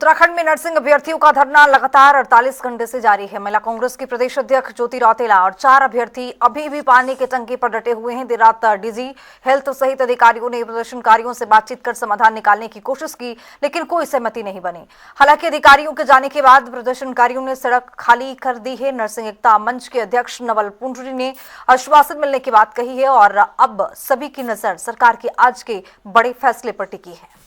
उत्तराखंड में नर्सिंग अभ्यर्थियों का धरना लगातार 48 घंटे से जारी है। महिला कांग्रेस की प्रदेश अध्यक्ष ज्योति रौतेला और 4 अभ्यर्थी अभी भी पानी के टंकी पर डटे हुए हैं। देर रात डीजी हेल्थ सहित अधिकारियों ने प्रदर्शनकारियों से बातचीत कर समाधान निकालने की कोशिश की, लेकिन कोई सहमति नहीं बनी। हालांकि अधिकारियों के जाने के बाद प्रदर्शनकारियों ने सड़क खाली कर दी है। नर्सिंग एकता मंच के अध्यक्ष नवल पुंडरी ने आश्वासन मिलने की बात कही है और अब सभी की नजर सरकार के आज के बड़े फैसले पर टिकी है।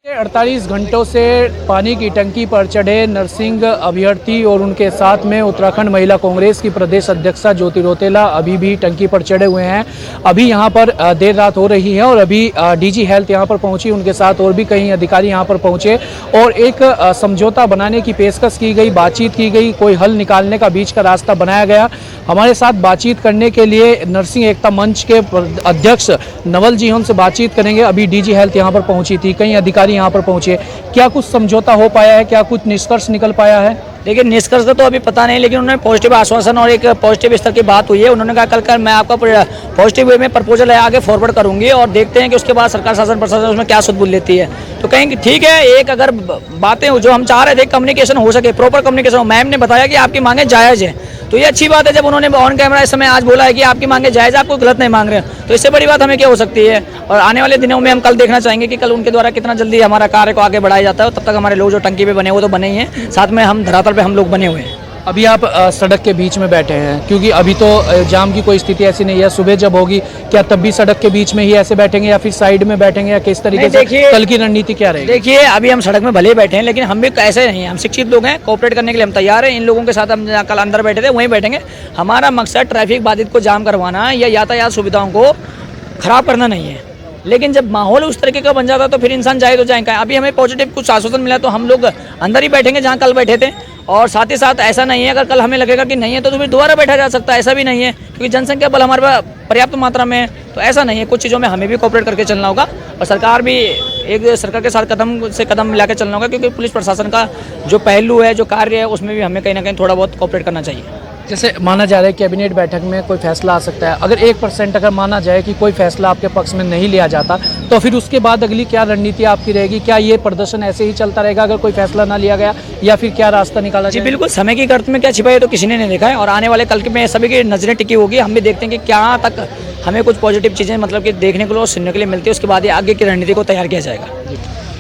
48 घंटों से पानी की टंकी पर चढ़े नर्सिंग अभ्यर्थी और उनके साथ में उत्तराखंड महिला कांग्रेस की प्रदेश अध्यक्षा ज्योति रौतेला अभी भी टंकी पर चढ़े हुए हैं। अभी यहां पर देर रात हो रही है और अभी डीजी हेल्थ यहां पर पहुंची, उनके साथ और भी कई अधिकारी यहां पर पहुंचे और एक समझौता बनाने की पेशकश की गई, बातचीत की गई, कोई हल निकालने का बीच का रास्ता बनाया गया। हमारे साथ बातचीत करने के लिए नर्सिंग एकता मंच के अध्यक्ष नवल जी हमसे बातचीत करेंगे। अभी डीजी हेल्थ यहाँ पर पहुंची थी, कई अधिकारी यहाँ पर पहुंचे, क्या कुछ समझौता हो पाया है, क्या कुछ निष्कर्ष निकल पाया है? देखिए, निष्कर्ष तो अभी पता नहीं, लेकिन उन्होंने पॉजिटिव आश्वासन और एक पॉजिटिव स्तर की बात हुई है। उन्होंने कहा कल मैं आपका पॉजिटिव वे में प्रपोजल आगे फॉरवर्ड करूंगी और देखते हैं कि उसके बाद सरकार शासन प्रशासन उसमें क्या सुध बुल लेती है। तो कहेंगे ठीक है, एक अगर बातें जो हम चाह रहे थे कम्युनिकेशन हो सके, प्रॉपर कम्युनिकेशन हो। मैम ने बताया कि आपकी मांगे जायज़ है, तो ये अच्छी बात है। जब उन्होंने ऑन कैमरा इस समय आज बोला है कि आपकी मांगे जायज़, आपको गलत नहीं मांग रहे हैं, तो इससे बड़ी बात हमें क्या हो सकती है। और आने वाले दिनों में हम कल देखना चाहेंगे कि कल उनके द्वारा कितना जल्दी हमारा कार्य को आगे बढ़ाया जाता है। तब तक हमारे लोग जो टंकी पे बने वो तो बने ही हैं, साथ में हम धरातल पे हम लोग बने हुए हैं। अभी आप सड़क के बीच में बैठे हैं, क्योंकि अभी तो जाम की कोई स्थिति ऐसी नहीं है। सुबह जब होगी क्या तब भी सड़क के बीच में ही ऐसे बैठेंगे या फिर साइड में बैठेंगे, या किस तरीके से कल की रणनीति क्या रहेगी? देखिए, अभी हम सड़क में भले ही बैठे हैं, लेकिन हम भी ऐसे नहीं हैं। हम शिक्षित लोग हैं, कोऑपरेट करने के लिए हम तैयार हैं। इन लोगों के साथ हम कल अंदर बैठे थे वहीं बैठेंगे। हमारा मकसद ट्रैफिक बाधित को जाम करवाना या यातायात सुविधाओं को खराब करना नहीं है। लेकिन जब माहौल उस तरीके का बन जाता तो फिर इंसान जाए तो जाएगा। अभी हमें पॉजिटिव कुछ आश्वासन मिला तो हम लोग अंदर ही बैठेंगे जहाँ कल बैठे थे। और साथ ही साथ ऐसा नहीं है अगर कल हमें लगेगा कि नहीं है तो फिर दोबारा बैठा जा सकता है, ऐसा भी नहीं है, क्योंकि जनसंख्या बल हमारे पास पर्याप्त मात्रा में है। तो ऐसा नहीं है, कुछ चीज़ों में हमें भी कोऑपरेट करके चलना होगा और सरकार भी एक सरकार के साथ कदम से कदम मिला के चलना होगा, क्योंकि पुलिस प्रशासन का जो पहलू है, जो कार्य है, उसमें भी हमें कहीं ना कहीं थोड़ा बहुत कोऑपरेट करना चाहिए। जैसे माना जा रहा है कैबिनेट बैठक में कोई फैसला आ सकता है, अगर 1% अगर माना जाए कि कोई फैसला आपके पक्ष में नहीं लिया जाता तो फिर उसके बाद अगली क्या रणनीति आपकी रहेगी? क्या ये प्रदर्शन ऐसे ही चलता रहेगा अगर कोई फैसला ना लिया गया, या फिर क्या रास्ता निकाला जाए? जी बिल्कुल, समय की गर्त में क्या छिपा है तो किसी ने नहीं देखा है और आने वाले कल में सभी की नजरें टिकी होगी। हम भी देखते हैं कि क्या तक हमें कुछ पॉजिटिव चीज़ें मतलब कि देखने को और सुनने के लिए मिलती है, उसके बाद आगे की रणनीति को तैयार किया जाएगा।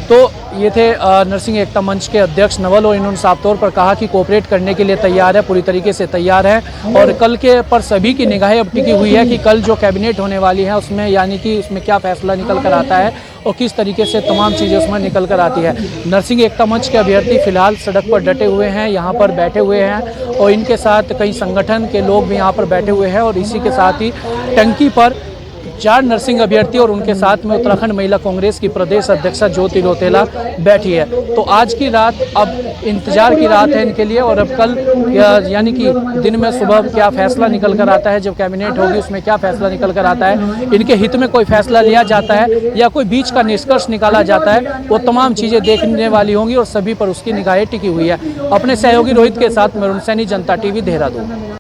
तो ये थे नर्सिंग एकता मंच के अध्यक्ष नवल, और इन्होंने साफ तौर पर कहा कि कोऑपरेट करने के लिए तैयार है, पूरी तरीके से तैयार है। और कल के पर सभी की निगाहें अब टिकी हुई है कि कल जो कैबिनेट होने वाली है उसमें, यानी कि उसमें क्या फैसला निकल कर आता है और किस तरीके से तमाम चीज़ें उसमें निकल कर आती है। नर्सिंग एकता मंच के अभ्यर्थी फिलहाल सड़क पर डटे हुए हैं, यहाँ पर बैठे हुए हैं और इनके साथ कई संगठन के लोग भी यहाँ पर बैठे हुए हैं। और इसी के साथ ही टंकी पर 4 नर्सिंग अभ्यर्थी और उनके साथ में उत्तराखंड महिला कांग्रेस की प्रदेश अध्यक्षा ज्योति रौतेला बैठी है। तो आज की रात अब इंतजार की रात है इनके लिए, और अब कल यानी कि दिन में सुबह क्या फैसला निकल कर आता है, जब कैबिनेट होगी उसमें क्या फैसला निकल कर आता है, इनके हित में कोई फैसला लिया जाता है या कोई बीच का निष्कर्ष निकाला जाता है, वो तमाम चीज़ें देखने वाली होंगी और सभी पर उसकी निगाहें टिकी हुई है। अपने सहयोगी रोहित के साथ मैं अरुण सैनी, जनता टीवी, देहरादून।